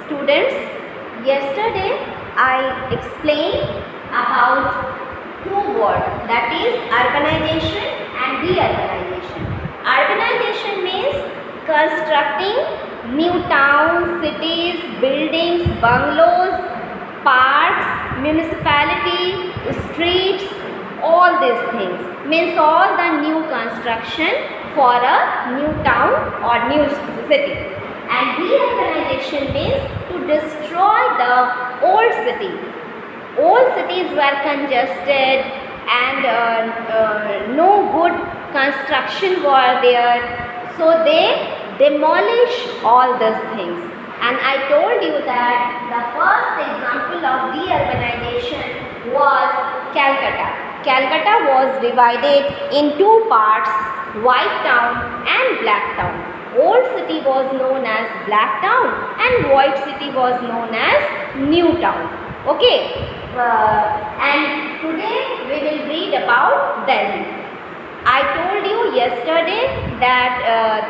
Students, yesterday I explained about two words, that is urbanization and deurbanization. Urbanization means constructing new towns, cities, buildings, bungalows, parks, municipality, streets, all these things means all the new construction for a new town or new city. And deurbanization means to destroy the old city. Old cities were congested and no good construction were there, so they demolish all these things. And I told you that the first example of deurbanization was Calcutta. Calcutta was divided in two parts, White Town and Black Town. Old city was known as Black Town and White city was known as New Town. Okay, and today we will read about Delhi. I told you yesterday that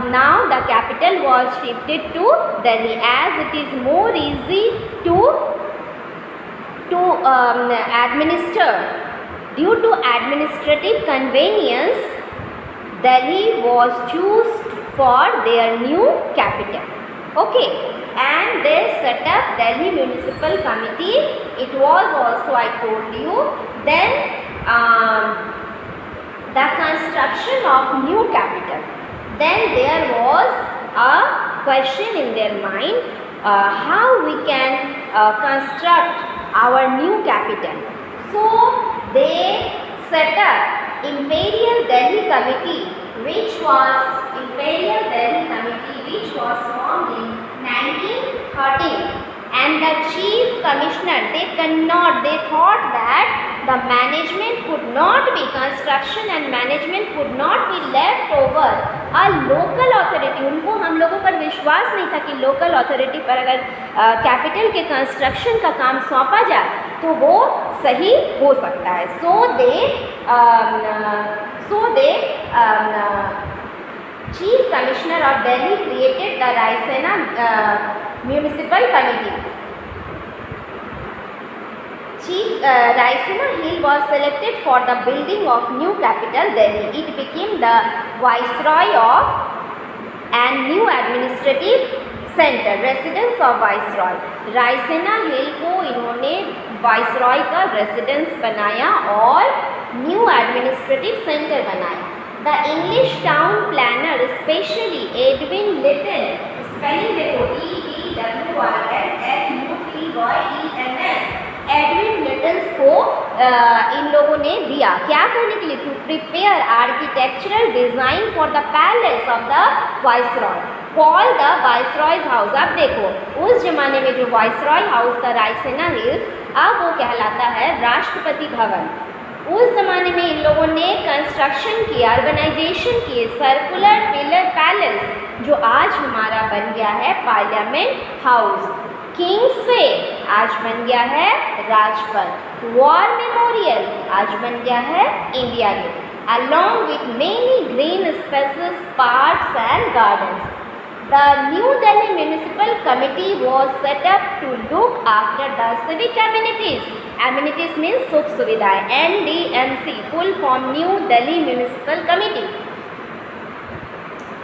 now the capital was shifted to Delhi as it is more easy to administer. Due to administrative convenience, Delhi was chosen for their new capital. Okay, and they set up Delhi Municipal Committee. It was also, I told you, then the construction of new capital. Then there was a question in their mind, how we can construct our new capital. So they set up Imperial Delhi Committee, which was formed in 1913. And the chief commissioner, they thought that the management could not be, construction and management could not be left over a local authority. उनको हम लोगों पर विश्वास नहीं था कि local authority पर अगर कैपिटल के कंस्ट्रक्शन का काम सौंपा जाए तो वो सही हो सकता है. So they Chief Commissioner of Delhi created the Raisina Municipal Committee. Raisina Hill was selected for the building of new capital Delhi. It became the Viceroy of and new administrative center, residence of Viceroy. Raisina Hill को इन्होंने Viceroy का residence बनाया और new administrative center बनाया. The English town planner, especially Edwin Lytton, spelling देखो EDWINLUTYNS, Edwin Lutyens को इन लोगों ने दिया क्या करने के लिए, to prepare architectural design for the palace of the viceroy, call the viceroy's house. अब देखो उस जमाने में जो वाइसरॉय हाउस था रायसेना हिल्स, अब वो कहलाता है राष्ट्रपति भवन. उस ज़माने में इन लोगों ने कंस्ट्रक्शन किया, अर्बनाइजेशन किए, सर्कुलर पिलर पैलेस जो आज हमारा बन गया है पार्लियामेंट हाउस. किंग्सवे आज बन गया है राजपथ. वॉर मेमोरियल आज बन गया है India Gate, along with many green spaces, parks and gardens. The New Delhi Municipal Committee was set up to look after the civic amenities. Amenities means sukh suvidhaएं. NDMC, full form New Delhi Municipal Committee.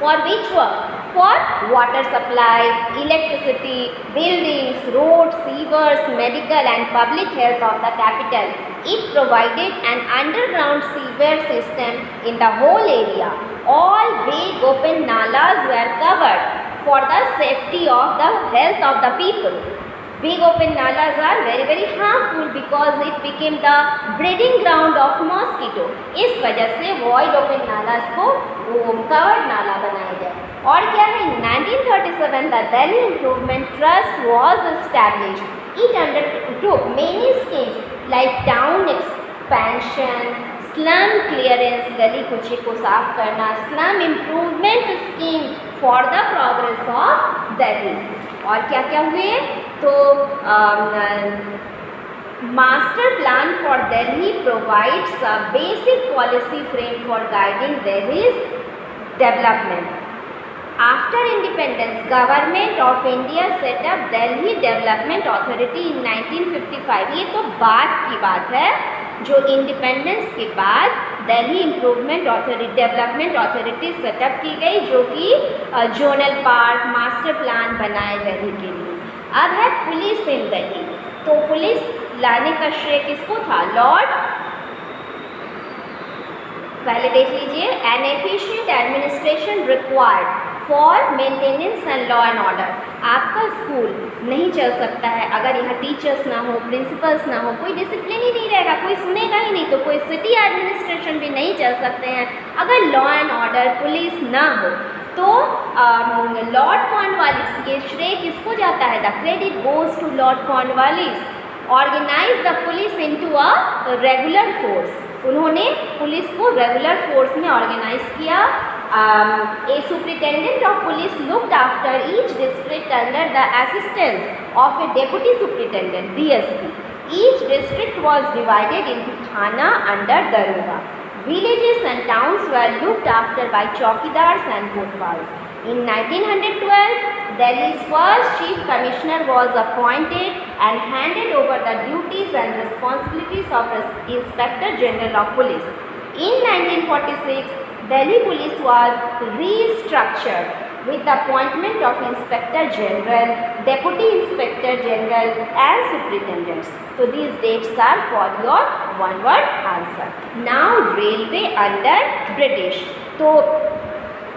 For which work? For water supply, electricity, buildings, roads, sewers, medical and public health of the capital. It provided an underground sewer system in the whole area. All big open nalas were covered for the safety of the health of the people. Big open nalas are very very harmful because it became the breeding ground of mosquito. इस वजह से void open nalas को covered नाला बनाया गया. और क्या है, 1937 the Delhi Improvement Trust was established. It undertook many schemes like town expansion, slum clearance, गली कुची को साफ करना, slum improvement scheme for the progress of Delhi. और क्या क्या हुए, तो master plan for Delhi provides a basic policy frame for guiding Delhi's development. After independence, Government of India set up Delhi Development Authority in 1955. ये तो बाद की बात है, जो इंडिपेंडेंस के बाद Delhi improvement authority development authority setup की गई, जो कि जोनल पार्क मास्टर प्लान बनाए दिल्ली के लिए। अब है पुलिस इन दिल्ली। तो पुलिस लाने का श्रेय किसको था? लॉर्ड, पहले देख लीजिए, N efficient administration required for maintenance and law and order. आपका स्कूल नहीं चल सकता है अगर यहाँ टीचर्स ना हो, प्रिंसिपल्स ना हो, कोई डिसिप्लिन ही नहीं रहेगा, कोई सुनेगा ही नहीं, तो कोई सिटी एडमिनिस्ट्रेशन भी नहीं चल सकते हैं अगर लॉ एंड ऑर्डर पुलिस ना हो। तो लॉर्ड कॉर्नवालिस, ये श्रेय किसको जाता है? The credit goes to Lord Cornwallis. Organise the police into a regular force. उन्होंने पुलिस को रेगुलर फोर्स में ऑर्गेनाइज किया। A superintendent of police looked after each district under the assistance of a deputy superintendent DSP. Each district was divided into thana under daroga. Villages and towns were looked after by chowkidars and kotwals. In 1912, Delhi's first chief commissioner was appointed and handed over the duties and responsibilities of Inspector General of Police. In 1946, Delhi Police was restructured with the appointment of Inspector General, Deputy Inspector General and Superintendents. So these dates are for your one word answer. Now railway under British. तो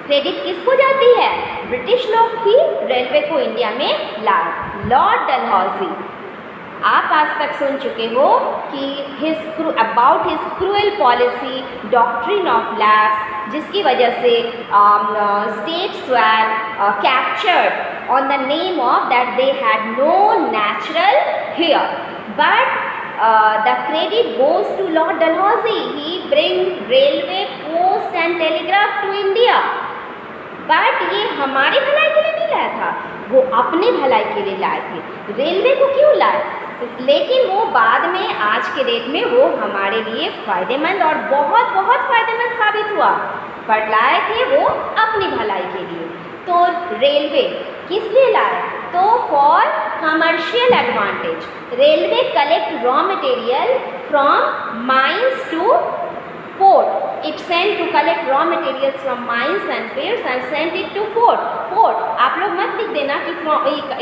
credit किसको जाती है? British लोग ही railway को India में लाए। Lord Dalhousie, आप आज तक सुन चुके हो कि about his cruel policy, doctrine of lapse, जिसकी वजह से states were captured on the name of that they had no natural heir, but the credit goes to Lord Dalhousie. He bring railway, post and telegraph to India. But ये हमारी भलाई के लिए नहीं लाया था, वो अपने भलाई के लिए लाए थे। रेलवे को क्यों लाए? लेकिन वो बाद में, आज के डेट में, वो हमारे लिए फ़ायदेमंद और बहुत बहुत फ़ायदेमंद साबित हुआ, पर लाए थे वो अपनी भलाई के लिए। तो रेलवे किस लिए लाए? तो for commercial advantage. Railway collect raw material from mines to port. It sent to collect raw materials from mines and fields and sent it to port. आप लोग मत लिख देना कि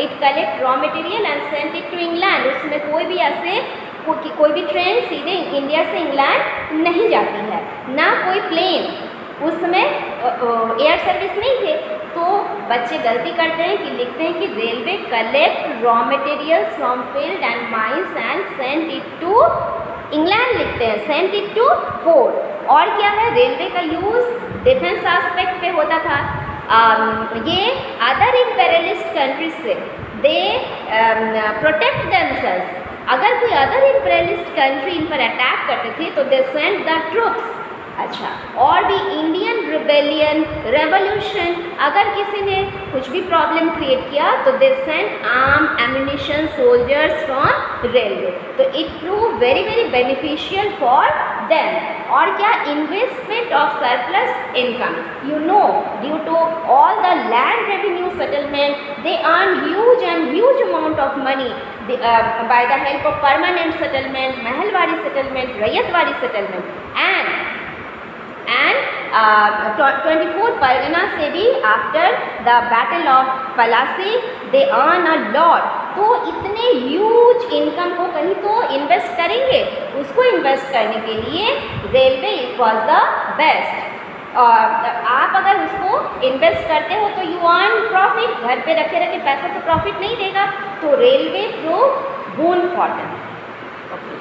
it collect raw material and sent it to England. उसमें कोई भी ऐसे कोई भी ट्रेन सीधे इंडिया से इंग्लैंड नहीं जाती है, ना कोई प्लेन, उसमें एयर सर्विस नहीं थे। तो बच्चे गलती करते हैं कि लिखते हैं कि railway collect raw materials from field and mines and sent it to England, लिखते हैं सेंट इट टू पोर्ट। और क्या है? रेलवे का यूज़ डिफेंस एस्पेक्ट पे होता था। ये अदर इम्पेरियलिस्ट कंट्रीज से दे प्रोटेक्ट देमसेल्व्स। अगर कोई अदर इम्पेरियलिस्ट कंट्री इन पर अटैक करते थे तो दे सेंट द ट्रुप्स। अच्छा, और भी इंडियन रिबेलियन, रेवोल्यूशन, अगर किसी ने कुछ भी प्रॉब्लम क्रिएट किया तो they sent arm, ammunition, soldiers from railway. तो it prove very very beneficial for them. और क्या? Investment of surplus income. You know, due to all the land revenue settlement they earn huge amount of money by the help of permanent settlement, mahalwari settlement, ryotwari settlement and 24 Pargana से भी after the battle of Plassey they earn a lot. तो इतने huge income को कहीं तो invest करेंगे, उसको invest करने के लिए रेलवे वॉज द बेस्ट। आप अगर उसको इन्वेस्ट करते हो तो यू अर्न प्रॉफिट। घर पे रखे रखे पैसा तो प्रॉफिट नहीं देगा, तो railway prove bone for them. Okay.